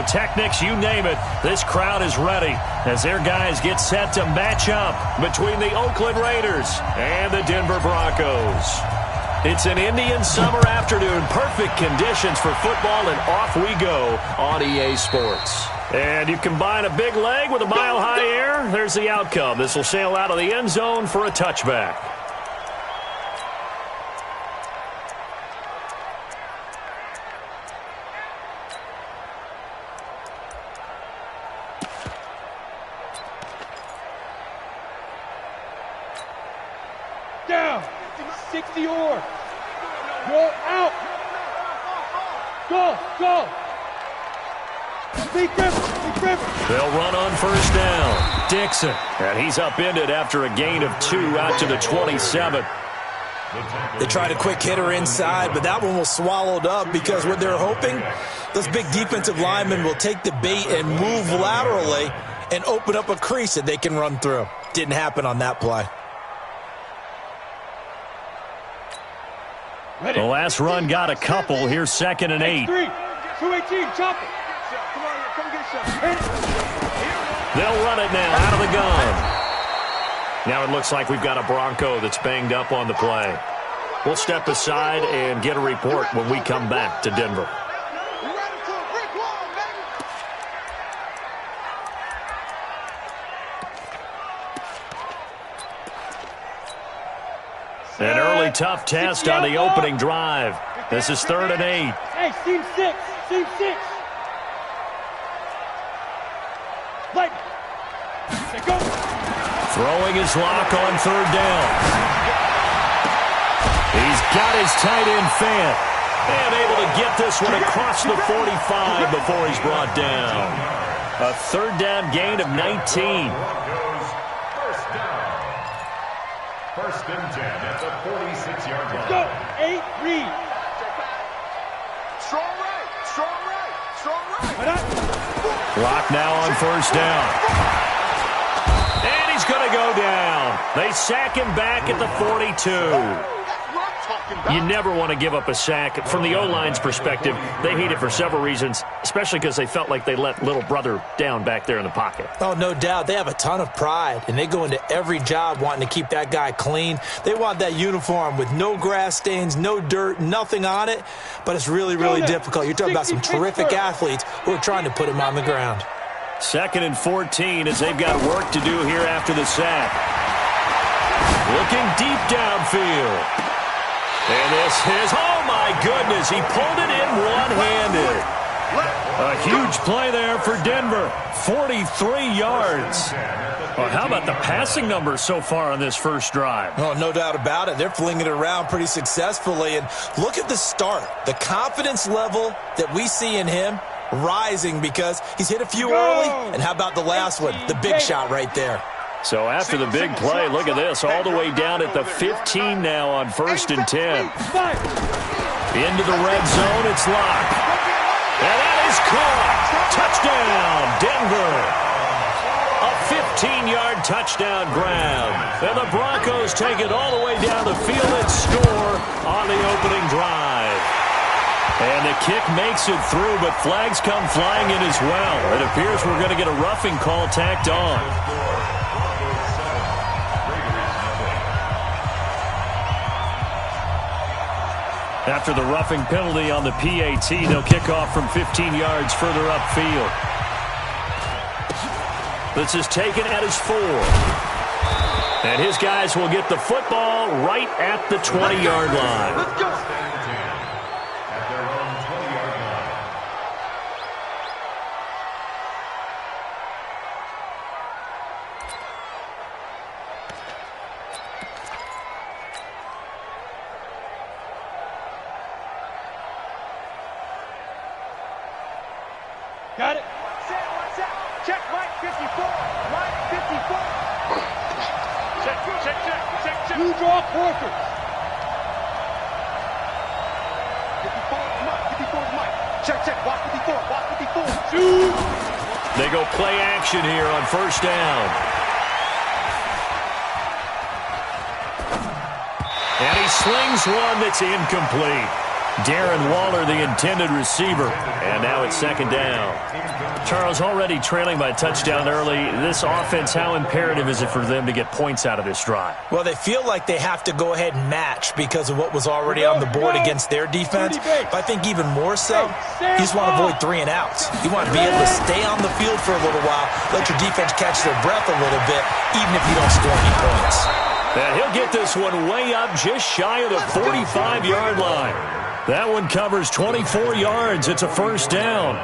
pyrotechnics, you name it. This crowd is ready as their guys get set to match up between the Oakland Raiders and the Denver Broncos. It's an Indian summer afternoon. Perfect conditions for football, and off we go on EA Sports. And you combine a big leg with a mile-high air, there's the outcome. This will sail out of the end zone for a touchback. Down. 60 or. Go out. Go. They'll run on first down. Dixon. And he's upended after a gain of 2 out to the 27. They tried a quick hitter inside, but that one was swallowed up because what they're hoping, those big defensive linemen will take the bait and move laterally and open up a crease that they can run through. Didn't happen on that play. The last run got a couple. Here's 2nd and 8. 218, chop it. Come get a shot. They'll run it now out of the gun. Now it looks like we've got a Bronco that's banged up on the play. We'll step aside and get a report when we come back to Denver. An early tough test on the opening drive. This is 3rd and 8. Hey, seam 6. Light. Go. Throwing his lock on 3rd down. He's got his tight end Fant. And able to get this one across the 45 before he's brought down. A 3rd down gain of 19. First and 10 at the 46-yard line. Go. 8, read. Strong right. Clock now on first down. And he's going to go down. They sack him back at the 42. You never want to give up a sack. From the O-line's perspective, they hate it for several reasons, especially because they felt like they let little brother down back there in the pocket. Oh, no doubt. They have a ton of pride, and they go into every job wanting to keep that guy clean. They want that uniform with no grass stains, no dirt, nothing on it, but it's really, really difficult. You're talking about some terrific athletes who are trying to put him on the ground. 2nd and 14 as they've got work to do here after the sack. Looking deep downfield. And this is, oh my goodness, he pulled it in one-handed. A huge play there for Denver, 43 yards. Well, how about the passing numbers so far on this first drive? Oh, no doubt about it. They're flinging it around pretty successfully. And look at the start. The confidence level that we see in him rising because he's hit a few early. And how about the last one, the big shot right there. So after the big play, look at this, all the way down at the 15 now on 1st and 10. Into the red zone, it's locked. And that is caught. Touchdown, Denver. A 15-yard touchdown grab. And the Broncos take it all the way down the field and score on the opening drive. And the kick makes it through, but flags come flying in as well. It appears we're going to get a roughing call tacked on. After the roughing penalty on the PAT, they'll kick off from 15 yards further upfield. This is taken at his 4. And his guys will get the football right at the 20-yard line. Let's go. At their own 20-yard line. Got it. Check, Mike 54. Mike 54. Check. You draw quarters. 54 is Mike. Check. Watch 54. Shoot. They go play action here on first down. And he slings one that's incomplete. Darren Waller, the intended receiver. And now it's second down. Charles, already trailing by a touchdown early. This offense, how imperative is it for them to get points out of this drive? Well, they feel like they have to go ahead and match because of what was already on the board against their defense. But I think even more so, you just want to avoid 3 and outs. You want to be able to stay on the field for a little while, let your defense catch their breath a little bit, even if you don't score any points. And he'll get this one way up just shy of the 45-yard line. That one covers 24 yards. It's a first down.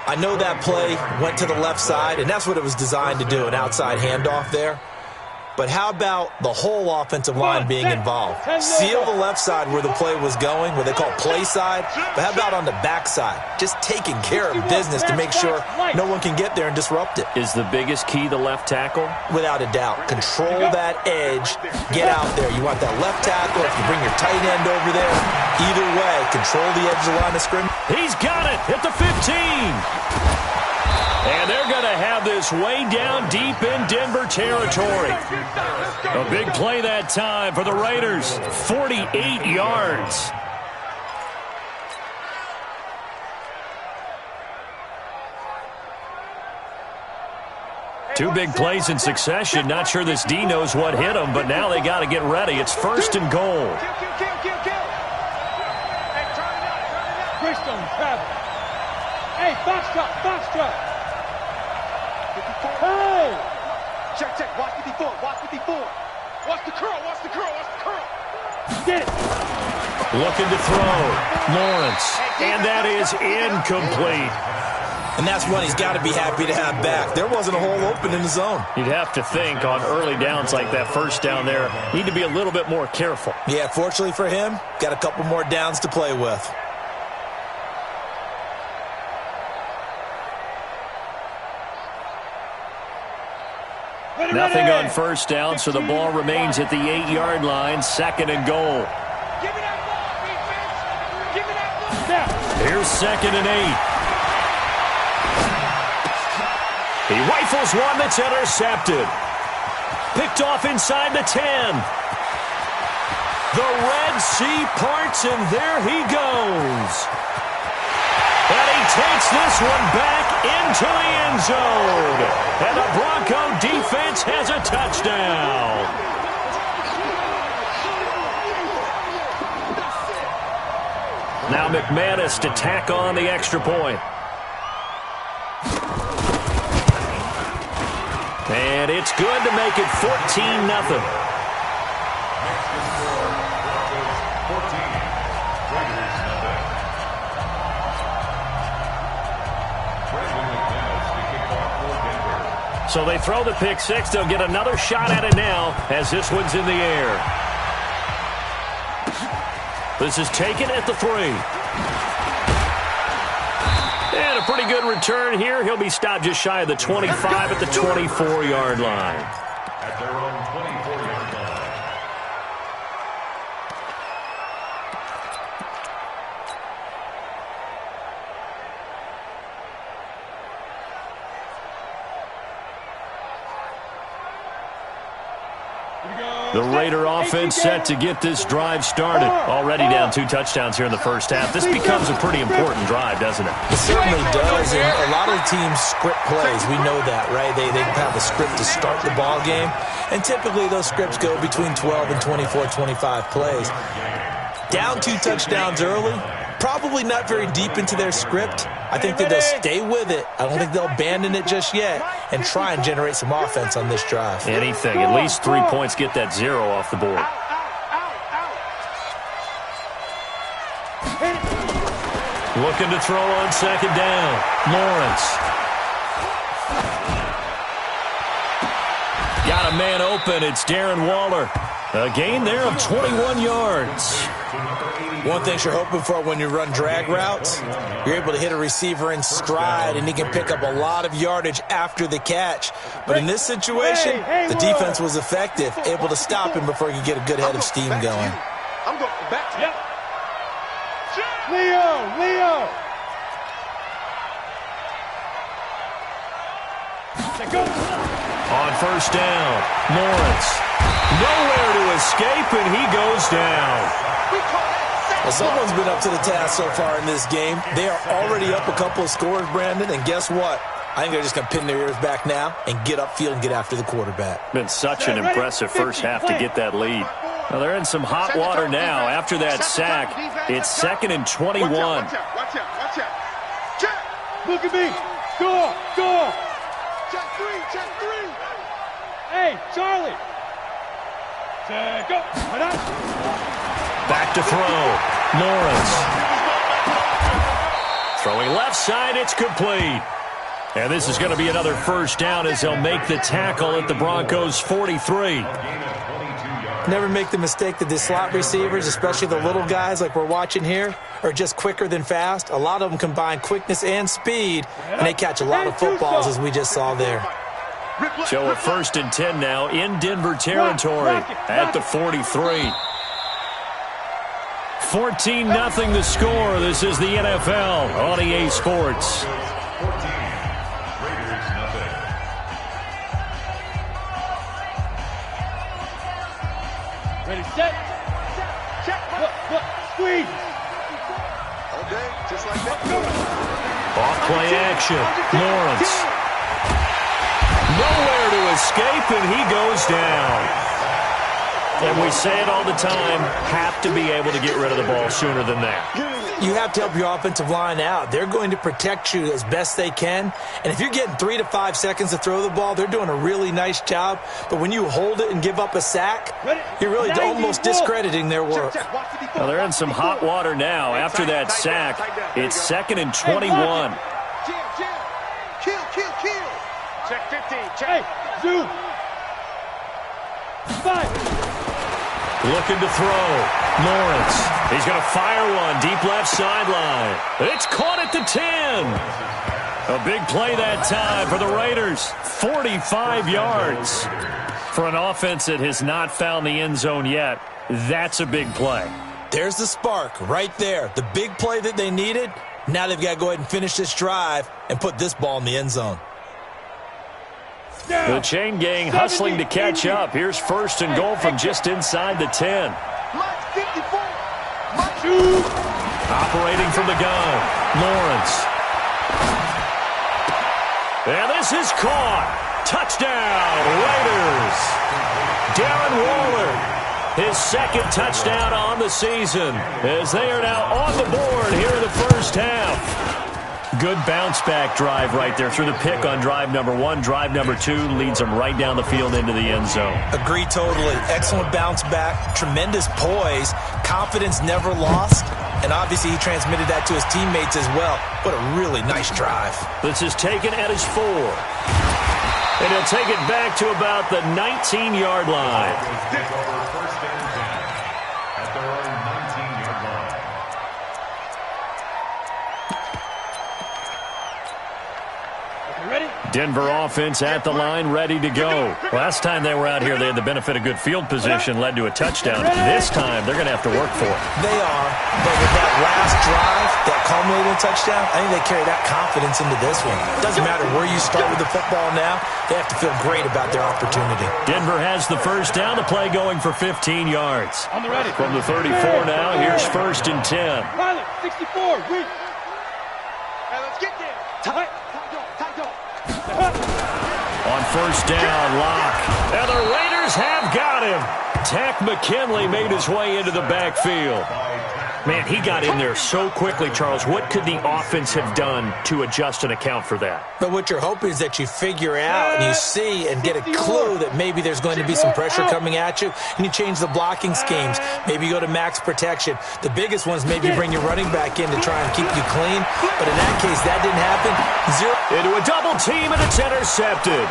I know that play went to the left side, and that's what it was designed to do, an outside handoff there. But how about the whole offensive line being involved? Seal the left side where the play was going, what they call play side. But how about on the back side? Just taking care of business to make sure no one can get there and disrupt it. Is the biggest key the left tackle? Without a doubt. Control that edge. Get out there. You want that left tackle. If you bring your tight end over there, either way, control the edge of the line of scrimmage. He's got it at the 15. And they're going to have this way down deep in Denver territory. A big play that time for the Raiders. 48 yards. Two big plays in succession. Not sure this D knows what hit him, but now they got to get ready. It's first and goal. Hey, box truck. Hey! Check. Watch 54. Watch the curl. Get it. Looking to throw. Lawrence. And that is incomplete. And that's one he's got to be happy to have back. There wasn't a hole open in the zone. You'd have to think on early downs like that first down there, need to be a little bit more careful. Yeah, fortunately for him, got a couple more downs to play with. Nothing on first down, so the ball remains at the 8-yard line, second and goal. Give me that ball, defense. Give me that ball. Here's second and 8. He rifles one that's intercepted. Picked off inside the 10. The Red Sea parts, and there he goes. And he takes this one back into the end zone. And the Bronco defense has a touchdown. Now McManus to tack on the extra point. And it's good to make it 14-0. So they throw the pick six. They'll get another shot at it now as this one's in the air. This is taken at the 3. And a pretty good return here. He'll be stopped just shy of the 25 at the 24-yard line. At their own 24-yard line. The Raider offense set to get this drive started. Already down 2 touchdowns here in the first half. This becomes a pretty important drive, doesn't it? It certainly does, and a lot of the teams script plays. We know that, right? They have a script to start the ball game, and typically those scripts go between 12 and 24, 25 plays. Down 2 touchdowns early, probably not very deep into their script. I think that they'll stay with it. I don't think they'll abandon it just yet and try and generate some offense on this drive. Anything. At least 3 points, get that 0 off the board. Looking to throw on second down. Lawrence. Got a man open. It's Darren Waller. A gain there of 21 yards. One thing you're hoping for when you run drag routes, you're able to hit a receiver in stride, and he can pick up a lot of yardage after the catch. But in this situation, the defense was effective, able to stop him before he could get a good head of steam going. I'm going back to you. Leo! On first down, Lawrence. Nowhere to escape, and he goes down. We call that Well, someone's been up to the task so far in this game. They are already up a couple of scores, Brandon, and guess what? I think they're just going to pin their ears back now and get upfield and get after the quarterback. Been such an impressive first half to get that lead. Well, they're in some hot water now. After that sack, it's 2nd and 21. Watch out. Check. Look at me. Score. Check three. Hey, Charlie. Check, go. Back to throw. Lawrence. Throwing left side, it's complete. And this is going to be another first down as they'll make the tackle at the Broncos' 43. Never make the mistake that the slot receivers, especially the little guys like we're watching here, are just quicker than fast. A lot of them combine quickness and speed, and they catch a lot of footballs, as we just saw there. So a 1st and 10 now in Denver territory at the 43. 14-0 the score. This is the NFL on EA Sports. Ready, set. Check. Look. Squeeze. Okay, just like that. Off play action. Lawrence. Nowhere to escape, and he goes down. And we say it all the time, have to be able to get rid of the ball sooner than that. You have to help your offensive line out. They're going to protect you as best they can. And if you're getting 3 to 5 seconds to throw the ball, they're doing a really nice job. But when you hold it and give up a sack, you're really almost discrediting their work. Well, they're in some hot water now. After that sack, it's 2nd and 21. Kill. Check 15. Check. Hey, zoom. 5. Looking to throw. Lawrence. He's going to fire one deep left sideline. It's caught at the 10. A big play that time for the Raiders. 45 yards. For an offense that has not found the end zone yet, that's a big play. There's the spark right there. The big play that they needed. Now they've got to go ahead and finish this drive and put this ball in the end zone. The chain gang hustling to catch up. Here's 1st and goal from just inside the 10. Operating from the gun. Lawrence. And this is caught. Touchdown, Raiders. Darren Waller, his 2nd touchdown on the season, as they are now on the board here in the first half. Good bounce-back drive right there through the pick on drive number 1. Drive number 2 leads them right down the field into the end zone. Agree totally. Excellent bounce-back, tremendous poise, confidence never lost, and obviously he transmitted that to his teammates as well. What a really nice drive. This is taken at his 4. And he'll take it back to about the 19-yard line. Denver offense at the line, ready to go. Last time they were out here, they had the benefit of good field position, led to a touchdown. This time, they're going to have to work for it. They are, but with that last drive, that culminating touchdown, I think they carry that confidence into this one. Doesn't matter where you start with the football now, they have to feel great about their opportunity. Denver has the first down, the play going for 15 yards. From the 34 now, here's 1st and 10. Pilot, 64, weak. Hey, let's get there. Tight. On 1st down, Locke. And the Raiders have got him. Tack McKinley made his way into the backfield. Man, he got in there so quickly, Charles. What could the offense have done to adjust and account for that? But what you're hoping is that you figure out and you see and get a clue that maybe there's going to be some pressure coming at you, and you change the blocking schemes. Maybe you go to max protection. The biggest ones, maybe you bring your running back in to try and keep you clean. But in that case, that didn't happen. 0 into a double team, and it's intercepted.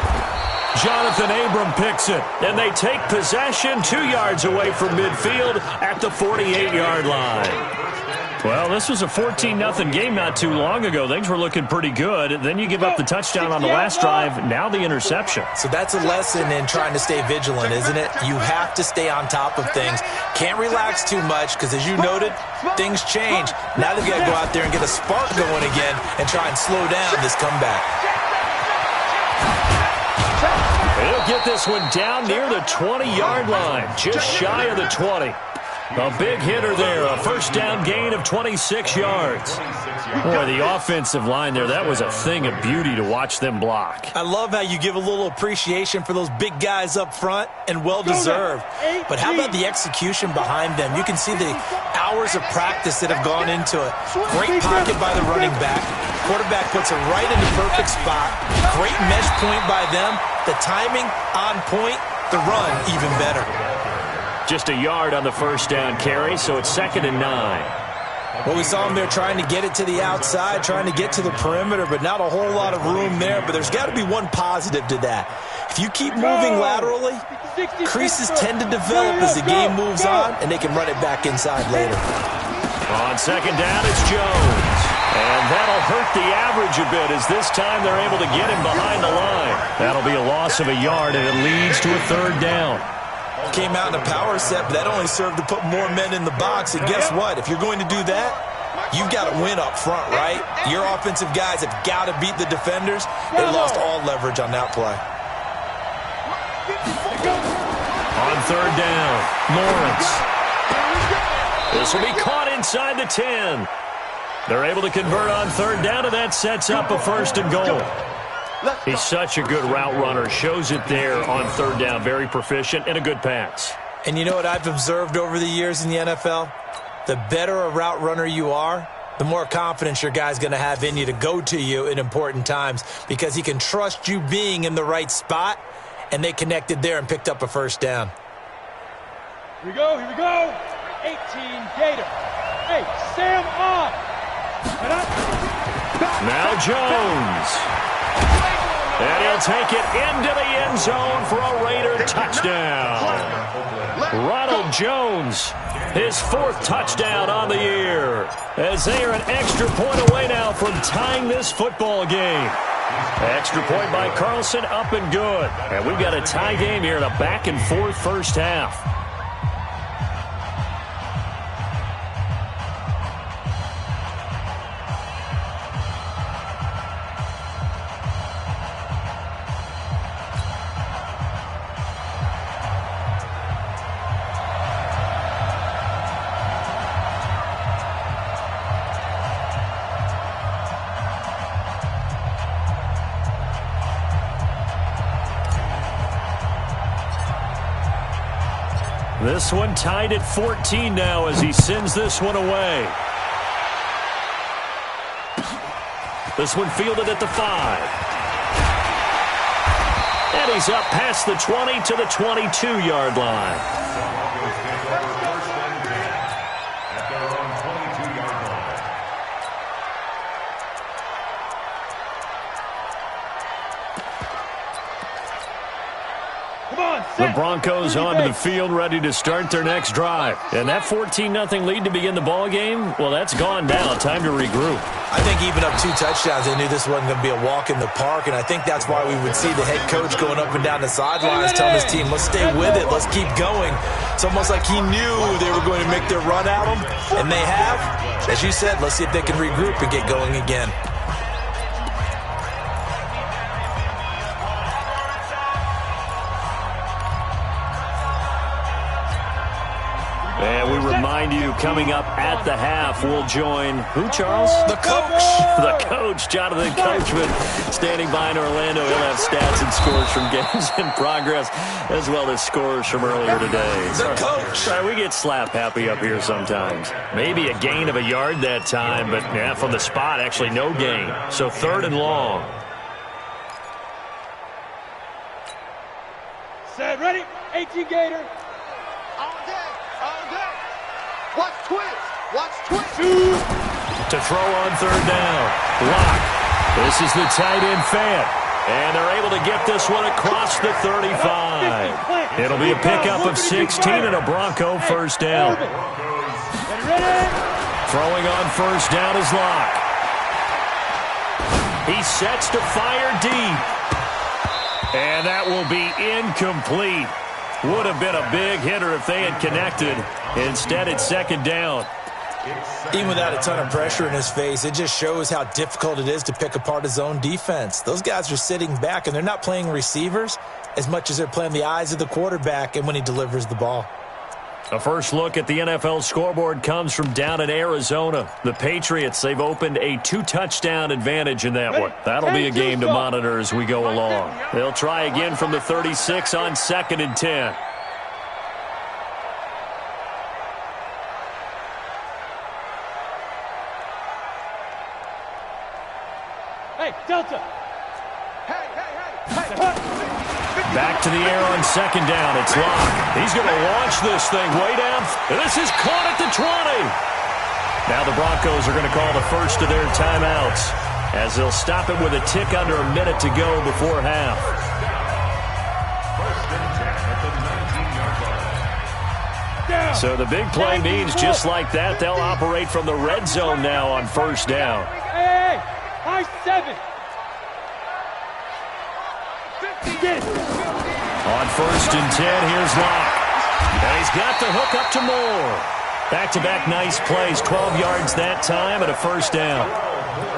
Jonathan Abram picks it, and they take possession 2 yards away from midfield at the 48-yard line. Well, this was a 14-0 game not too long ago. Things were looking pretty good. Then you give up the touchdown on the last drive, now the interception. So that's a lesson in trying to stay vigilant, isn't it? You have to stay on top of things. Can't relax too much because, as you noted, things change. Now they've got to go out there and get a spark going again and try and slow down this comeback. He'll get this one down near the 20-yard line, just shy of the 20. A big hitter there, a first down gain of 26 yards. Boy, the offensive line there, that was a thing of beauty to watch them block. I love how you give a little appreciation for those big guys up front, and well-deserved. But how about the execution behind them? You can see the hours of practice that have gone into it. Great pocket by the running back. Quarterback puts it right in the perfect spot. Great mesh point by them. The timing on point. The run even better. Just a yard on the first down carry, so it's 2nd and 9. Well, we saw him there trying to get it to the outside, trying to get to the perimeter, but not a whole lot of room there. But there's got to be one positive to that. If you keep moving laterally, creases tend to develop as the game moves on, and they can run it back inside later. On 2nd down, it's Jones. And that'll hurt the average a bit as this time they're able to get him behind the line. That'll be a loss of a yard, and it leads to a 3rd down. Came out in a power set, but that only served to put more men in the box. And guess what? If you're going to do that, you've got to win up front, right? Your offensive guys have got to beat the defenders. They lost all leverage on that play. On 3rd down, Lawrence. This will be caught inside the 10. They're able to convert on 3rd down, and that sets up a 1st and goal. He's such a good route runner. Shows it there on 3rd down. Very proficient and a good pass. And you know what I've observed over the years in the NFL? The better a route runner you are, the more confidence your guy's going to have in you to go to you in important times because he can trust you being in the right spot, and they connected there and picked up a 1st down. Here we go, here we go. 18 Gator. Hey, Sam off. Now Jones. And he'll take it into the end zone for a Raider touchdown. Ronald Jones, his 4th touchdown on the year, as they are an extra point away now from tying this football game. Extra point by Carlson, up and good. And we've got a tie game here in a back-and-forth first half. This one tied at 14 now as he sends this one away. This one fielded at the 5. And he's up past the 20 to the 22-yard line. The Broncos onto the field, ready to start their next drive. And that 14-0 lead to begin the ball game, well, that's gone now. Time to regroup. I think even up 2 touchdowns, they knew this wasn't going to be a walk in the park, and I think that's why we would see the head coach going up and down the sidelines telling his team, let's stay with it, let's keep going. It's almost like he knew they were going to make their run at him, and they have. As you said, let's see if they can regroup and get going again. And we remind you, coming up at the half, we'll join who, Charles? The coach. The coach, Jonathan Coachman, standing by in Orlando. He'll have stats and scores from games in progress, as well as scores from earlier today. The coach. Sorry, we get slap happy up here sometimes. Maybe a gain of a yard that time, but yeah, from the spot, actually no gain. So 3rd and long. Set, ready? 18 Gator. Watch twist. Watch twist. To throw on 3rd down. Lock. This is the tight end Fant. And they're able to get this one across the 35. It'll be a pickup of 16 and a Bronco first down. Throwing on 1st down is Lock. He sets to fire deep. And that will be incomplete. Would have been a big hitter if they had connected. Instead, it's 2nd down. Even without a ton of pressure in his face, it just shows how difficult it is to pick apart his own defense. Those guys are sitting back, and they're not playing receivers as much as they're playing the eyes of the quarterback and when he delivers the ball. A first look at the NFL scoreboard comes from down in Arizona. The Patriots, they've opened a 2-touchdown advantage in that one. That'll be a game to monitor as we go along. They'll try again from the 36 on 2nd and 10. Hey, Delta. Back to the air on 2nd down. It's Locke. He's going to launch this thing way down. This is caught at the 20. Now the Broncos are going to call the first of their timeouts as they'll stop it with a tick under a minute to go before half. So the big play means just like that, they'll operate from the red zone now on 1st down. Hey, high 7. On 1st and 10, here's Locke. And he's got the hook up to Moore. Back-to-back nice plays, 12 yards that time and a 1st down.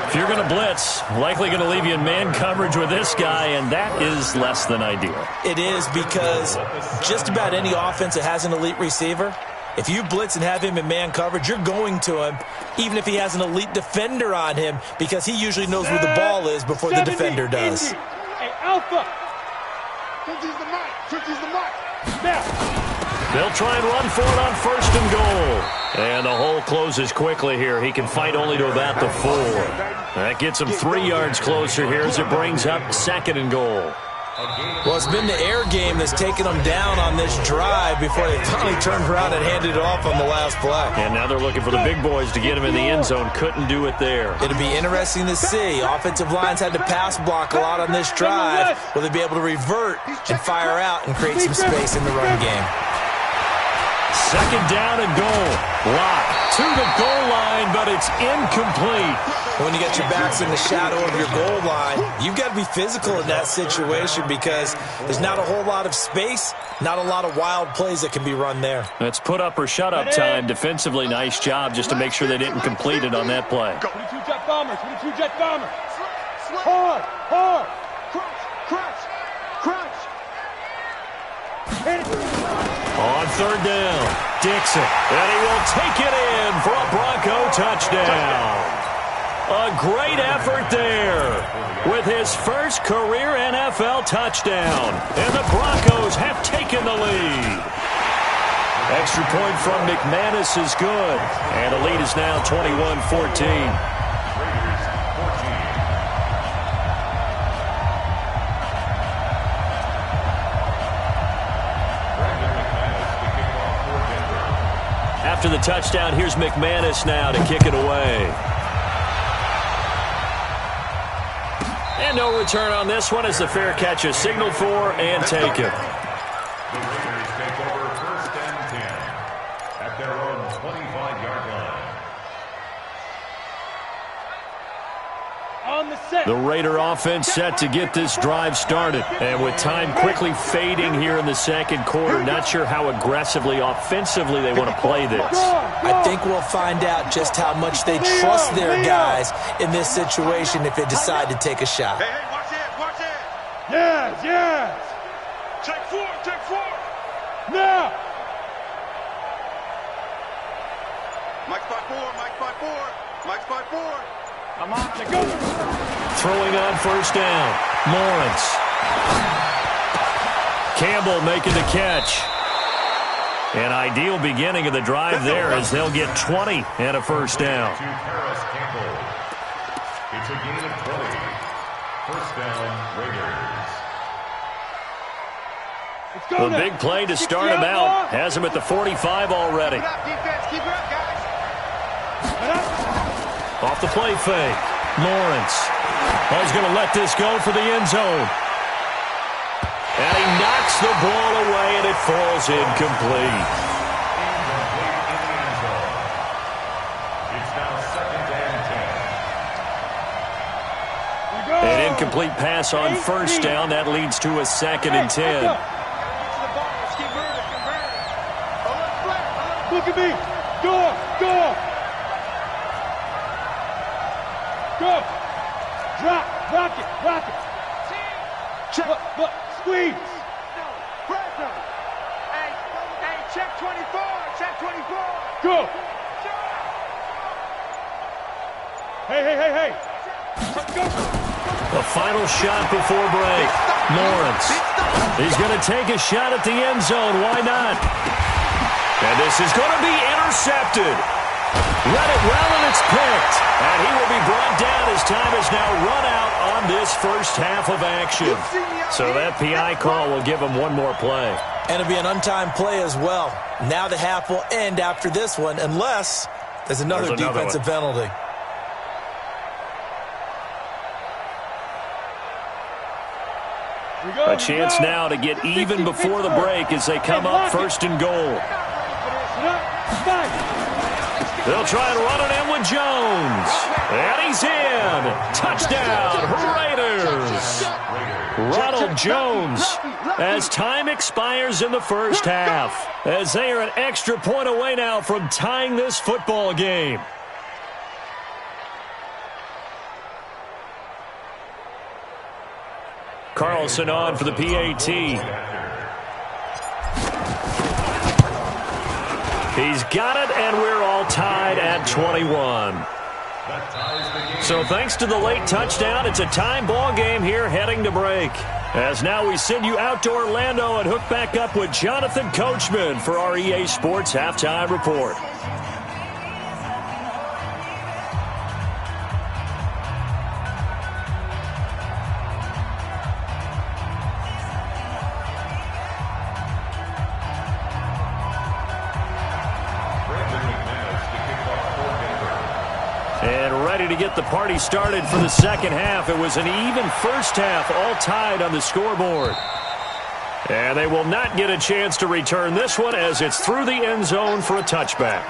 If you're going to blitz, likely going to leave you in man coverage with this guy, and that is less than ideal. It is, because just about any offense that has an elite receiver, if you blitz and have him in man coverage, you're going to him, even if he has an elite defender on him, because he usually knows where the ball is before the defender does. Hey, Alpha. Now. They'll try and run for it on 1st and goal. And the hole closes quickly here. He can fight only to about the 4. That gets him 3 yards closer here as it brings up 2nd and goal. Well, it's been the air game that's taken them down on this drive before they finally turned around and handed it off on the last play. And now they're looking for the big boys to get him in the end zone. Couldn't do it there. It'll be interesting to see. Offensive lines had to pass block a lot on this drive. Will they be able to revert and fire out and create some space in the run game? 2nd down and goal. Locke to the goal line, but it's incomplete. When you got your backs in the shadow of your goal line, you've got to be physical in that situation because there's not a whole lot of space, not a lot of wild plays that can be run there. That's put up or shut up time. Defensively, nice job just to make sure they didn't complete it on that play. 22 jet bombers, 22 jet bombers. Hard, hard. Crunch. Hit it. On 3rd down, Dixon, and he will take it in for a Bronco touchdown. A great effort there with his first career NFL touchdown, and the Broncos have taken the lead. Extra point from McManus is good, and the lead is now 21-14. After the touchdown, here's McManus now to kick it away. And no return on this one as the fair catch is signaled for and taken. The Raiders take over 1st and 10 at their own 25-yard line. On the set. The Raider offense set to get this drive started. And with time quickly fading here in the 2nd quarter, not sure how aggressively, offensively they want to play this. I think we'll find out just how much they trust their guys in this situation if they decide to take a shot. Hey, watch it. Yes. Check 4. Now. Mike's by 4. Come on, to go. Throwing on 1st down. Lawrence. Campbell making the catch. An ideal beginning of the drive there as they'll get 20 and a 1st down. To Paris Campbell. It's a gain of 20. 1st down, Raiders. Let's go The big play to start him out. Has him at the 45 already. Keep it up, defense. Keep it up, guys. Off the play fake. Lawrence. Oh, he's going to let this go for the end zone. And he knocks the ball away, and it falls incomplete. It's now 2nd and 10. An incomplete pass on 1st down. That leads to a 2nd and 10. Look at me. Go. Drop. Rock it. Check. Look. Squeeze. No. Pressure. Hey, check 24. Hey. Let's go. The final shot before break. Lawrence. He's going to take a shot at the end zone. Why not? And this is going to be intercepted. Read it well, and it's picked. And he will be brought down as time has now run out on this first half of action. So that PI call will give him one more play. And it'll be an untimed play as well. Now the half will end after this one, unless there's another defensive penalty. A chance now to get even before the break as they come up first and goal. They'll try and run it in with Jones. And he's in. Touchdown, Raiders. Ronald Jones, as time expires in the first half, as they are an extra point away now from tying this football game. Carlson on for the PAT. He's got it, and we're all tied at 21. So thanks to the late touchdown, it's a time ball game here heading to break. As now we send you out to Orlando and hook back up with Jonathan Coachman for our EA Sports Halftime Report. To get the party started for the second half. It was an even first half, all tied on the scoreboard. And they will not get a chance to return this one as it's through the end zone for a touchback.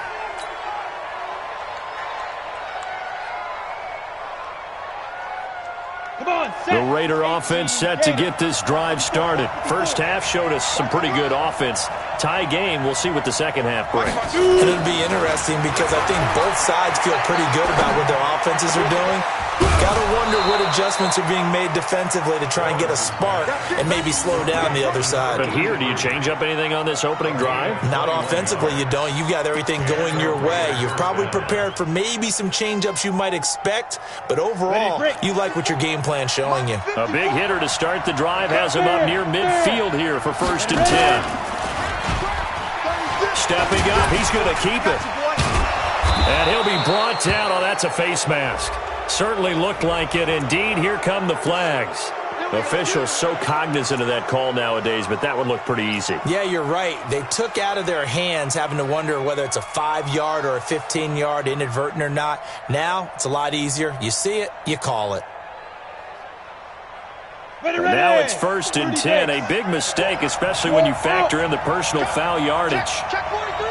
The Raider offense set to get this drive started. First half showed us some pretty good offense. Tie game, we'll see what the second half brings. And it'll be interesting because I think both sides feel pretty good about what their offenses are doing. Got to wonder what adjustments are being made defensively to try and get a spark and maybe slow down the other side. But here, do you change up anything on this opening drive? Not offensively, you don't. You've got everything going your way. You've probably prepared for maybe some change-ups you might expect, but overall, you like what your game plan's showing you. A big hitter to start the drive has him up near midfield here for 1st and 10. Stepping up, he's going to keep it. And he'll be brought down. Oh, that's a face mask. Certainly looked like it. Indeed, here come the flags. Officials so cognizant of that call nowadays, but that one looked pretty easy. Yeah, you're right. They took out of their hands having to wonder whether it's a 5-yard or a 15-yard, inadvertent or not. Now, it's a lot easier. You see it, you call it. Now it's 1st and 10. A big mistake, especially when you factor in the personal foul yardage. Check 43.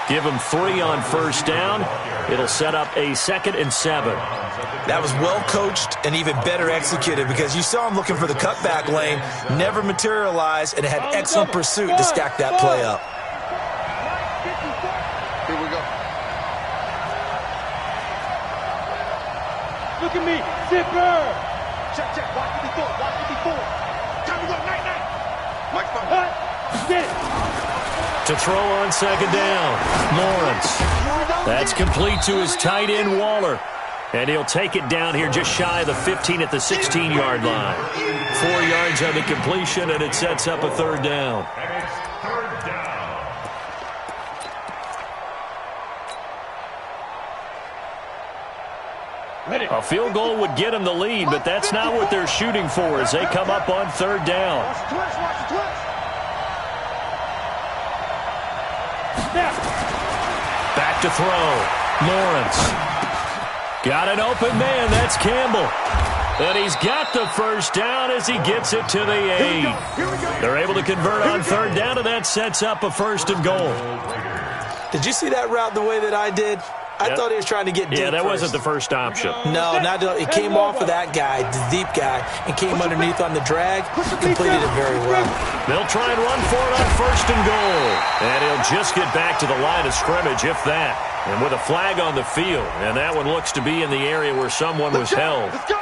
Give him 3 on 1st down. It'll set up a 2nd and 7. That was well coached and even better executed because you saw him looking for the cutback lane, never materialized, and it had excellent pursuit to stack that play up. Here we go. Look at me, zipper. Check. Watch me before. Time to go. Night. Mike, Get it. To throw on 2nd down, Lawrence. That's complete to his tight end, Waller. And he'll take it down here just shy of the 15 at the 16-yard line. 4 yards on the completion, and it sets up a 3rd down. And it's 3rd down. A field goal would get him the lead, but that's not what they're shooting for as they come up on 3rd down. Watch the twist. Back to throw. Lawrence. Got an open man. That's Campbell. And he's got the 1st down as he gets it to the 8. They're able to convert on 3rd down, and that sets up a 1st and goal. Did you see that route the way that I did? I thought he was trying to get deep. Yeah, that first. wasn't the first option. No, it came off of that guy, the deep guy, and came underneath on the drag. Completed it very well. They'll try and run for it on 1st and goal. And he'll just get back to the line of scrimmage, if that. And with a flag on the field. And that one looks to be in the area where someone was held. Let's go.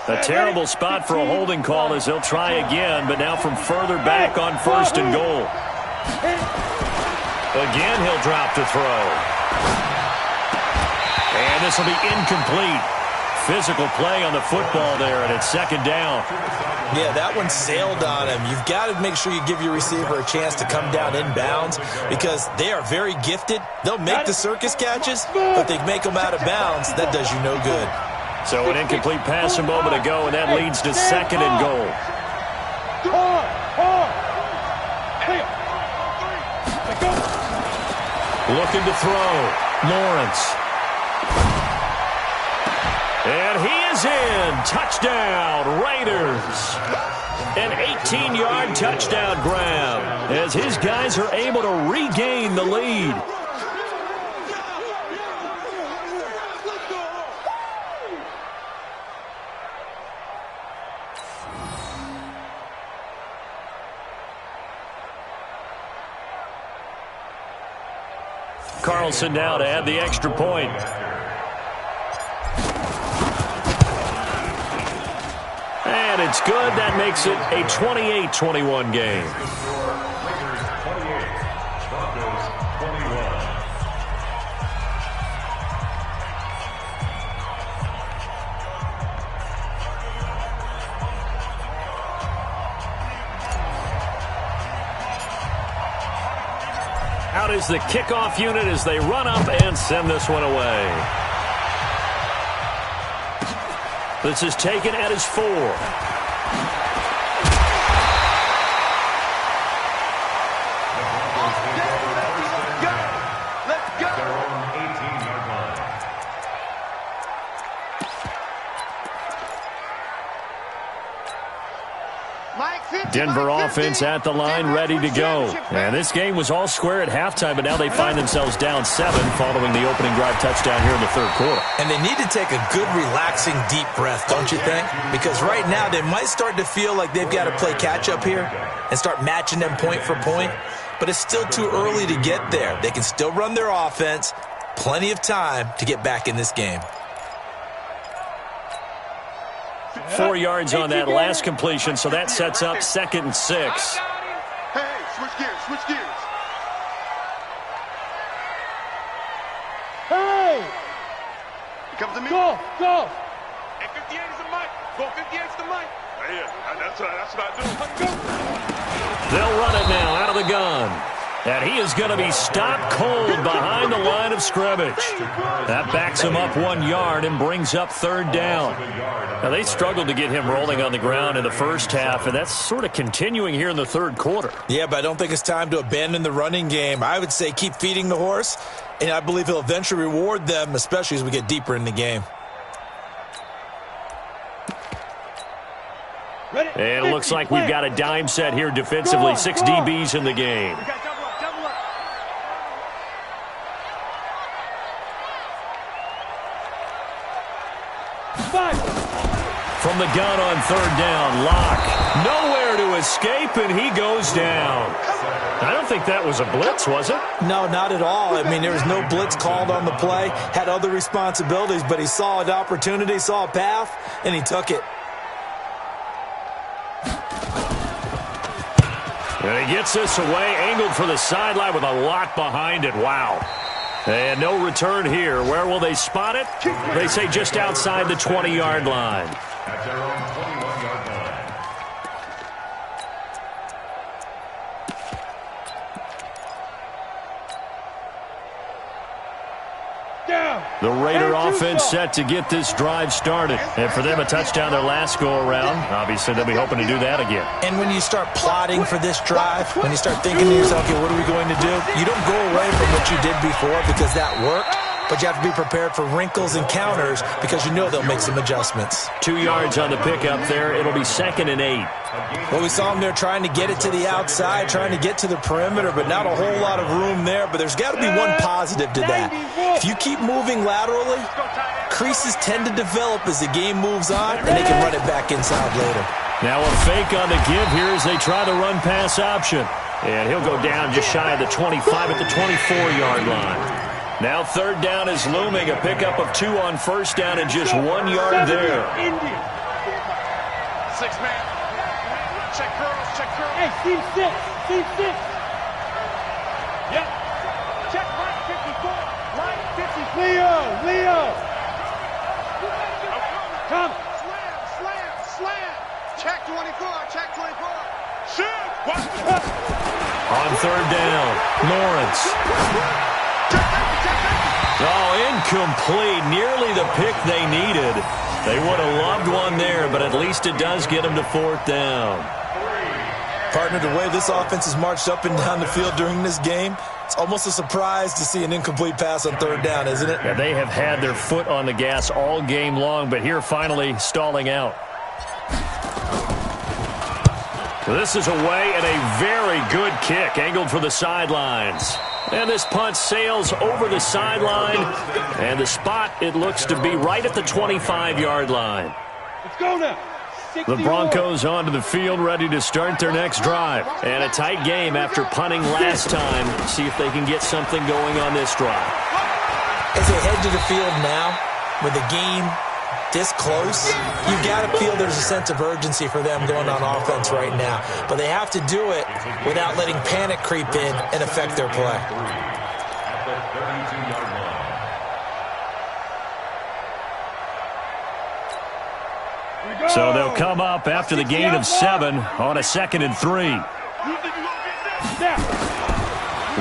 A terrible spot for a holding call as they'll try again, but now from further back on 1st and goal. Again, he'll drop to throw. And this will be incomplete. Physical play on the football there, and it's 2nd down. Yeah, that one sailed on him. You've got to make sure you give your receiver a chance to come down inbounds because they are very gifted. They'll make the circus catches, but they make them out of bounds. That does you no good. So an incomplete pass a moment ago, and that leads to 2nd and goal. Looking to throw. Lawrence. And he is in. Touchdown, Raiders. An 18-yard touchdown grab as his guys are able to regain the lead. Carlson now to add the extra point. And it's good. That makes it a 28-21 game. Out is the kickoff unit as they run up and send this one away. This is taken at his 4. Denver offense at the line, ready to go. And this game was all square at halftime, but now they find themselves down 7 following the opening drive touchdown here in the 3rd quarter. And they need to take a good, relaxing, deep breath, don't you think? Because right now they might start to feel like they've got to play catch-up here and start matching them point for point. But it's still too early to get there. They can still run their offense. Plenty of time to get back in this game. 4 yards on that last completion, so that sets up 2nd and 6. Hey, switch gears, switch gears. Hey! Here comes the me. Go! And 58 is the mic. Go 58 is the mic. Right here. That's what I do. They'll run it now out of the gun. And he is going to be stopped cold behind the line of scrimmage. That backs him up 1 yard and brings up 3rd down. Now, they struggled to get him rolling on the ground in the first half, and that's sort of continuing here in the 3rd quarter. Yeah, but I don't think it's time to abandon the running game. I would say keep feeding the horse, and I believe he'll eventually reward them, especially as we get deeper in the game. And it looks like we've got a dime set here defensively. 6 DBs in the game. From the gun on 3rd down, Locke. Nowhere to escape, and he goes down. I don't think that was a blitz, was it? No, not at all. I mean, there was no blitz called on the play. Had other responsibilities, but he saw an opportunity, saw a path, and he took it. And he gets this away, angled for the sideline with a lot behind it. Wow. And no return here. Where will they spot it? They say just outside the 20-yard line. At their own 21-yard line. The Raider offense set to get this drive started. And for them, a touchdown their last go-around. Obviously, they'll be hoping to do that again. And when you start plotting for this drive, when you start thinking to yourself, okay, what are we going to do? You don't go away from what you did before because that worked. But you have to be prepared for wrinkles and counters because you know they'll make some adjustments. 2 yards on the pickup there. It'll be 2nd and 8. Well, we saw them there trying to get it to the outside, trying to get to the perimeter, but not a whole lot of room there. But there's got to be one positive to that. If you keep moving laterally, creases tend to develop as the game moves on, and they can run it back inside later. Now a fake on the give here as they try the run-pass option. And he'll go down just shy of the 25 at the 24-yard line. Now 3rd down is looming. A pickup of 2 on 1st down and just 1 yard there. 6 man. Check girls, check girls. Hey, team 6, team 6. Yep. Check line 54, line 50. Leo. Come. Slam. Check 24, check 24. Shoot. Watch the puck. On third down, Lawrence. Oh, incomplete. Nearly the pick they needed. They would have loved one there, but at least it does get them to fourth down. Partner, the way this offense has marched up and down the field during this game, it's almost a surprise to see an incomplete pass on third down, isn't it? Yeah, they have had their foot on the gas all game long, but here finally stalling out. This is away and a very good kick, angled for the sidelines. And this punt sails over the sideline, and the spot, it looks to be right at the 25-yard line. Let's go now. The Broncos onto the field, ready to start their next drive. And a tight game after punting last time. See if they can get something going on this drive. As they head to the field now, with the game this close, you've got to feel there's a sense of urgency for them going on offense right now. But they have to do it without letting panic creep in and affect their play. So they'll come up after the gain of 7 on a 2nd and 3.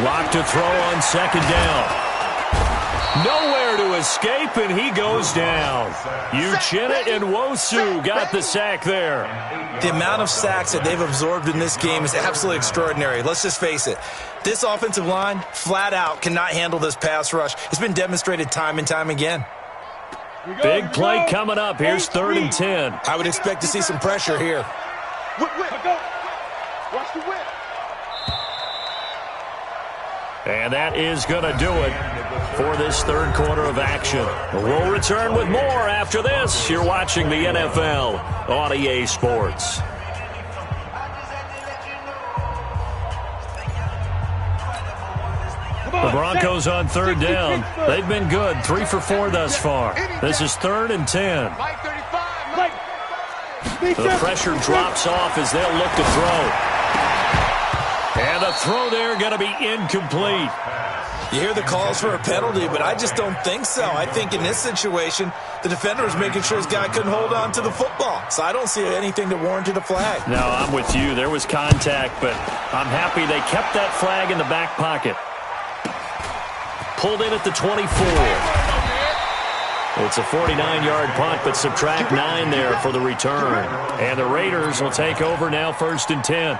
Lock to throw on 2nd down. Nowhere to escape, and he goes down. Uchenna and Nwosu got the sack there. The amount of sacks that they've absorbed in this game is absolutely extraordinary. Let's just face it. This offensive line, flat out, cannot handle this pass rush. It's been demonstrated time and time again. Big play coming up. Here's 3rd and 10. I would expect to see some pressure here. Whip. Watch the whip. And that is going to do it for this third quarter of action. We'll return with more after this. You're watching the NFL on EA Sports. The Broncos on 3rd down. They've been good, 3 for 4 thus far. This is 3rd and 10. The pressure drops off as they'll look to throw. And the throw there going to be incomplete. You hear the calls for a penalty, but I just don't think so. I think in this situation, the defender was making sure his guy couldn't hold on to the football. So I don't see anything that warranted a flag. No, I'm with you. There was contact, but I'm happy they kept that flag in the back pocket. Pulled in at the 24. It's a 49-yard punt, but subtract 9 there for the return. And the Raiders will take over now, 1st and 10.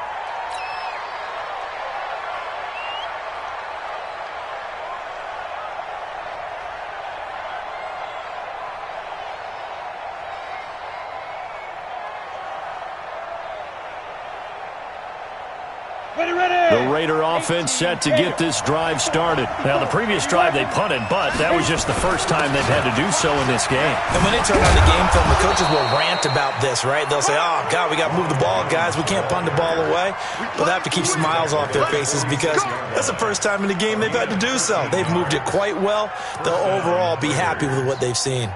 The Raider offense set to get this drive started. Now, the previous drive they punted, but that was just the first time they've had to do so in this game. And when they turn on the game film, the coaches will rant about this, right? They'll say, oh, God, we got to move the ball, guys. We can't punt the ball away. But they have to keep smiles off their faces because that's the first time in the game they've had to do so. They've moved it quite well. They'll overall be happy with what they've seen.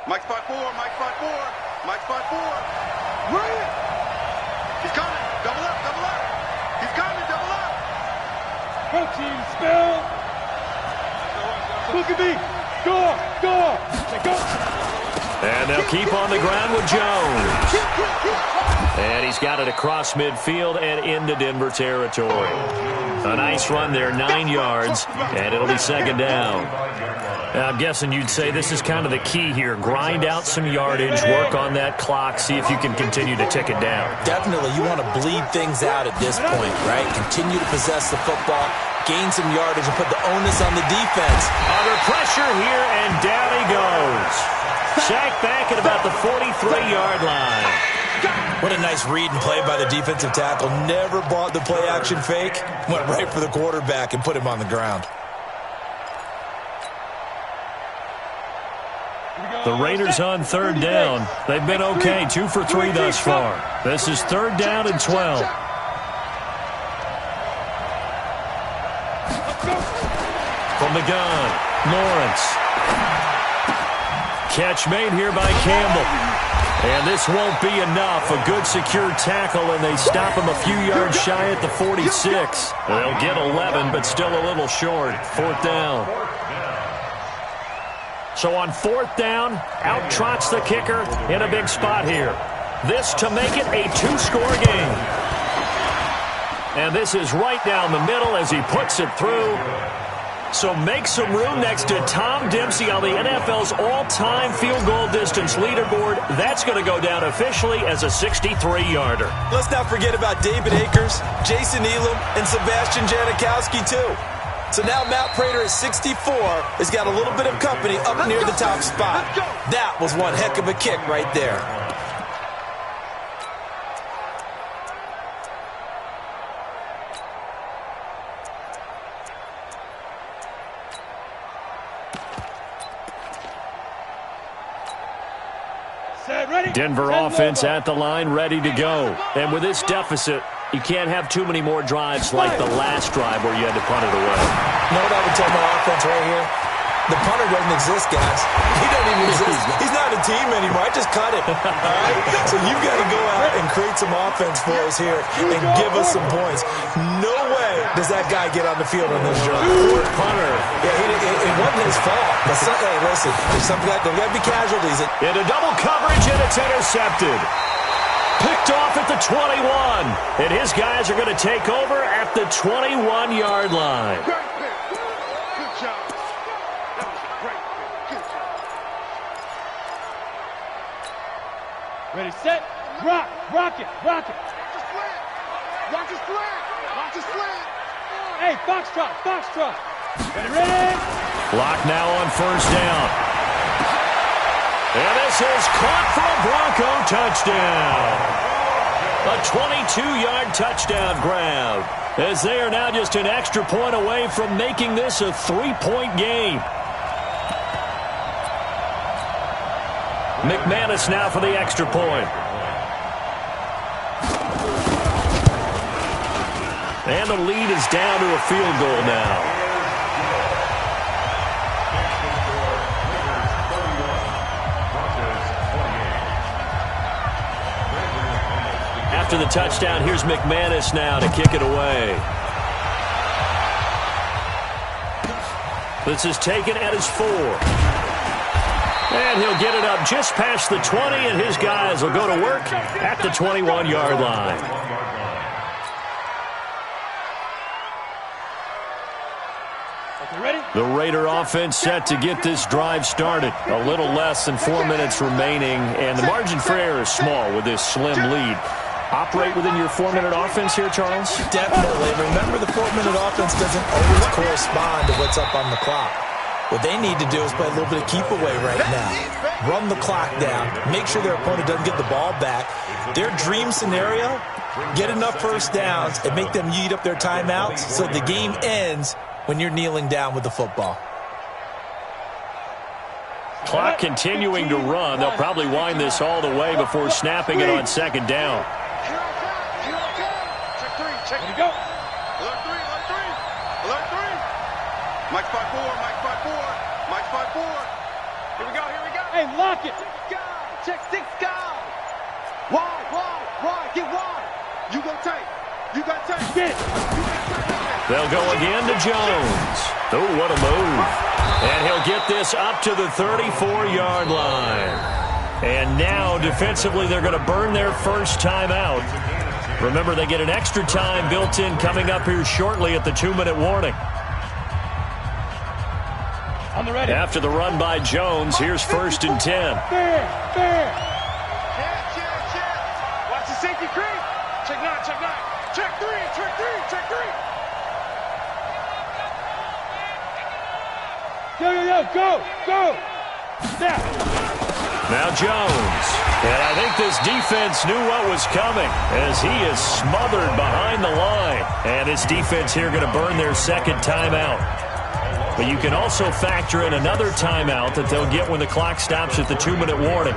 Mike spot 4, Mike spot 4, Mike spot 4. Run! He's coming. Double up. He's coming. Double up. Go team, spell. Look at me. Go. Go. And they'll keep on the ground with Jones. And he's got it across midfield and into Denver territory. A nice run there, 9 yards, and it'll be 2nd down. Now, I'm guessing you'd say this is kind of the key here. Grind out some yardage, work on that clock, see if you can continue to tick it down. Definitely. You want to bleed things out at this point, right? Continue to possess the football, gain some yardage, and put the onus on the defense. Under pressure here, and down he goes. Sacked back at about the 43-yard line. What a nice read and play by the defensive tackle. Never bought the play-action fake. Went right for the quarterback and put him on the ground. The Raiders on 3rd down. They've been okay, 2 for 3 thus far. This is 3rd down and 12. From the gun, Lawrence. Catch made here by Campbell. And this won't be enough. A good secure tackle, and they stop him a few yards shy at the 46. They'll get 11, but still a little short. 4th down. So on 4th down, out trots the kicker in a big spot here. This to make it a 2-score game. And this is right down the middle as he puts it through. So make some room next to Tom Dempsey on the NFL's all-time field goal distance leaderboard. That's going to go down officially as a 63-yarder. Let's not forget about David Akers, Jason Elam, and Sebastian Janikowski, too. So now Matt Prater at 64 has got a little bit of company up near the top spot. That was one heck of a kick right there. Denver offense at the line, ready to go. And with this deficit, you can't have too many more drives like the last drive where you had to punt it away. You know what I would tell my offense right here? The punter doesn't exist, guys. He doesn't even exist. He's not a team anymore. I just cut him. All right? So you've got to go out and create some offense for us here and give us some points. No way does that guy get on the field on this drive. Poor punter. Yeah, it wasn't his fault. But hey, listen, there's got to be casualties. Into double coverage, and it's intercepted. Picked off at the 21. And his guys are going to take over at the 21-yard line. Ready, set, rock, rock it, rock it. Watch the slant. Watch the slant. Hey, foxtrot, foxtrot. Ready? Block now on 1st down. And this is caught for a Bronco touchdown. A 22-yard touchdown grab. As they are now just an extra point away from making this a 3-point game. McManus now for the extra point. And the lead is down to a field goal now. After the touchdown, here's McManus now to kick it away. This is taken at his 4. And he'll get it up just past the 20, and his guys will go to work at the 21-yard line. The Raider offense set to get this drive started. A little less than 4 minutes remaining, and the margin for error is small with this slim lead. Operate within your 4-minute offense here, Charles? Definitely. Remember, the 4-minute offense doesn't always correspond to what's up on the clock. What they need to do is play a little bit of keep away right now. Run the clock down. Make sure their opponent doesn't get the ball back. Their dream scenario, get enough first downs and make them eat up their timeouts so the game ends when you're kneeling down with the football. Clock continuing to run. They'll probably wind this all the way before snapping it on 2nd down. Check 3. Go. Alert 3. Alert 3. Mike 5-4. Mike 5-4. Mike 5-4. Here we go. Hey, lock it. Check 6 guys. Wide. Get wide. You go tight. Get it. They'll go again to Jones. Oh, what a move. And he'll get this up to the 34-yard line. And now, defensively, they're going to burn their first timeout. Remember, they get an extra time built in coming up here shortly at the 2-minute warning. On the ready. After the run by Jones, here's 1st and 10. Fair. Check. Watch the safety creep. Check 9. Check 3. Go. Snap. Now Jones. And I think this defense knew what was coming as he is smothered behind the line. And this defense here going to burn their 2nd timeout. But you can also factor in another timeout that they'll get when the clock stops at the 2-minute warning.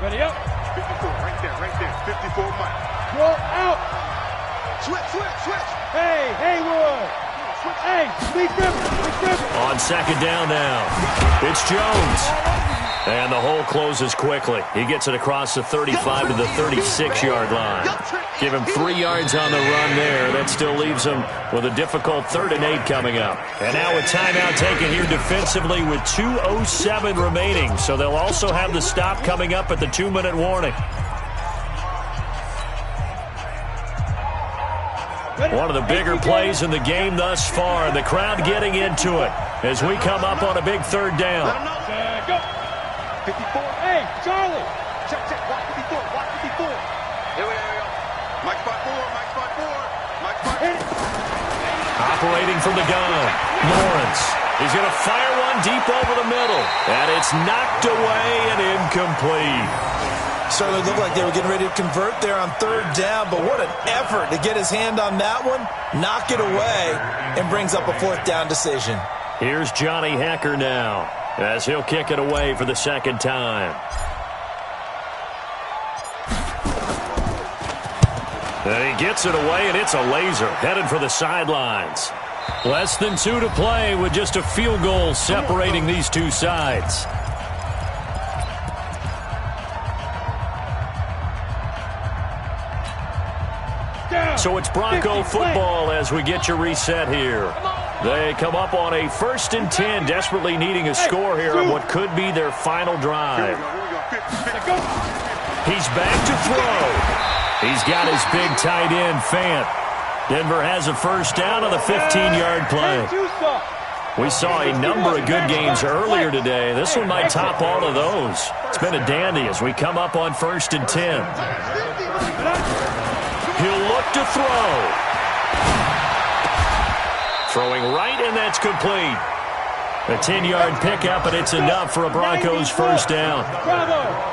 Ready up. 54, right there. 54, Mike. Roll out. Switch. Hey, Haywood. Hey, lead dribble. On second down now, it's Jones. And the hole closes quickly. He gets it across the 35 to the 36-yard line. Give him 3 yards on the run there. That still leaves him with a difficult 3rd and 8 coming up. And now a timeout taken here defensively with 2:07 remaining. So they'll also have the stop coming up at the 2-minute warning. One of the bigger plays in the game thus far. And the crowd getting into it as we come up on a big 3rd down. Go. 54. Hey, Charlie. Check. Watch 54. Here we go. Mike spot 4. Mike spot 4. Operating from the gun, Lawrence. He's going to fire one deep over the middle. And it's knocked away and incomplete. Certainly looked like they were getting ready to convert there on 3rd down, but what an effort to get his hand on that one, knock it away, and brings up a 4th down decision. Here's Johnny Hecker now, as he'll kick it away for the 2nd time. And he gets it away, and it's a laser, headed for the sidelines. Less than 2 to play with just a field goal separating these two sides. So it's Bronco football as we get your reset here. They come up on a 1st and 10, desperately needing a score here on what could be their final drive. He's back to throw. He's got his big tight end, Fant. Denver has a 1st down on the 15-yard play. We saw a number of good games earlier today. This one might top all of those. It's been a dandy as we come up on 1st and 10. He'll look to throw. Throwing right, and that's complete. A 10-yard pickup, and it's enough for a Broncos 1st down.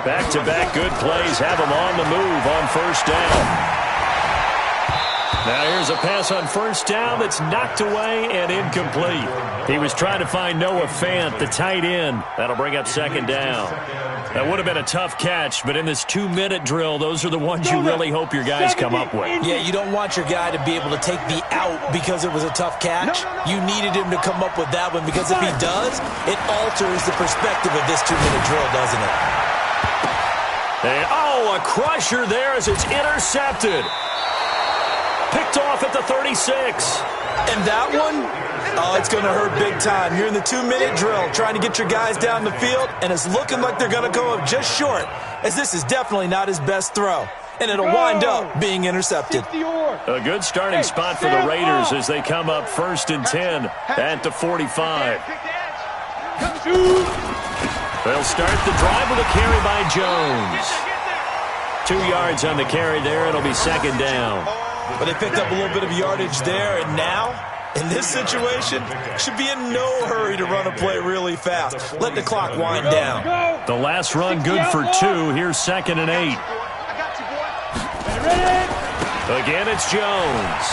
Back-to-back good plays have them on the move on 1st down. Now here's a pass on 1st down that's knocked away and incomplete. He was trying to find Noah Fant, the tight end. That'll bring up 2nd down. That would have been a tough catch, but in this 2-minute drill, those are the ones you really hope your guys come up with. Yeah, you don't want your guy to be able to take the out because it was a tough catch. You needed him to come up with that one because if he does, it alters the perspective of this 2-minute drill, doesn't it? And, a crusher there as it's intercepted. Picked off at the 36. And that one, it's going to hurt big time. You're in the 2-minute drill trying to get your guys down the field, and it's looking like they're going to go up just short, as this is definitely not his best throw. And it'll wind up being intercepted. A good starting spot for the Raiders as they come up 1st and 10 at the 45. They'll start the drive with a carry by Jones. 2 yards on the carry there. It'll be 2nd down. But they picked up a little bit of yardage there, and now, in this situation, should be in no hurry to run a play really fast. Let the clock wind down. The last run good for 2. Here's 2nd and 8. Again, it's Jones.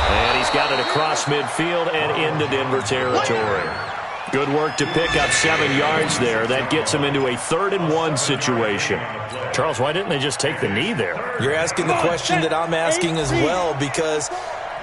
And he's got it across midfield and into Denver territory. Good work to pick up 7 yards there. That gets him into a 3rd and 1 situation. Charles, why didn't they just take the knee there? You're asking the question that I'm asking as well, because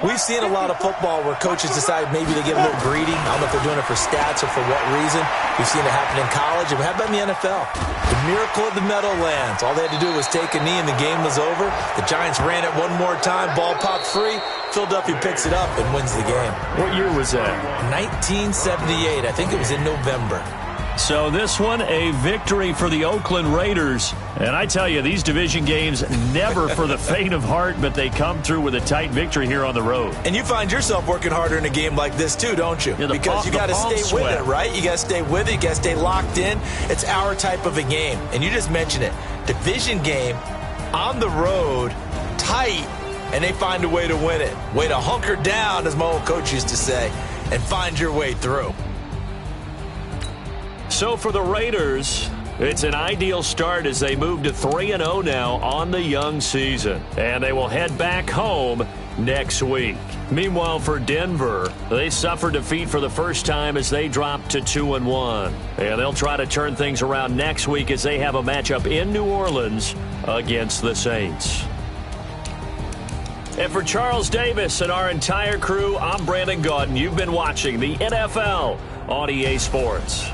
we've seen a lot of football where coaches decide maybe they get a little greedy. I don't know if they're doing it for stats or for what reason. We've seen it happen in college, and how about in the NFL? The miracle of the Meadowlands. All they had to do was take a knee, and the game was over. The Giants ran it one more time. Ball popped free. Philadelphia picks it up and wins the game. What year was that? 1978. I think it was in November. So this one, a victory for the Oakland Raiders. And I tell you, these division games, never for the faint of heart, but they come through with a tight victory here on the road. And you find yourself working harder in a game like this too, don't you? Yeah, because you got to stay with it, right? You got to stay with it. You got to stay locked in. It's our type of a game. And you just mentioned it. Division game, on the road, tight, and they find a way to win it. Way to hunker down, as my old coach used to say, and find your way through. So for the Raiders, it's an ideal start as they move to 3-0 now on the young season. And they will head back home next week. Meanwhile, for Denver, they suffered defeat for the first time as they dropped to 2-1. And they'll try to turn things around next week as they have a matchup in New Orleans against the Saints. And for Charles Davis and our entire crew, I'm Brandon Gaudin. You've been watching the NFL on EA Sports.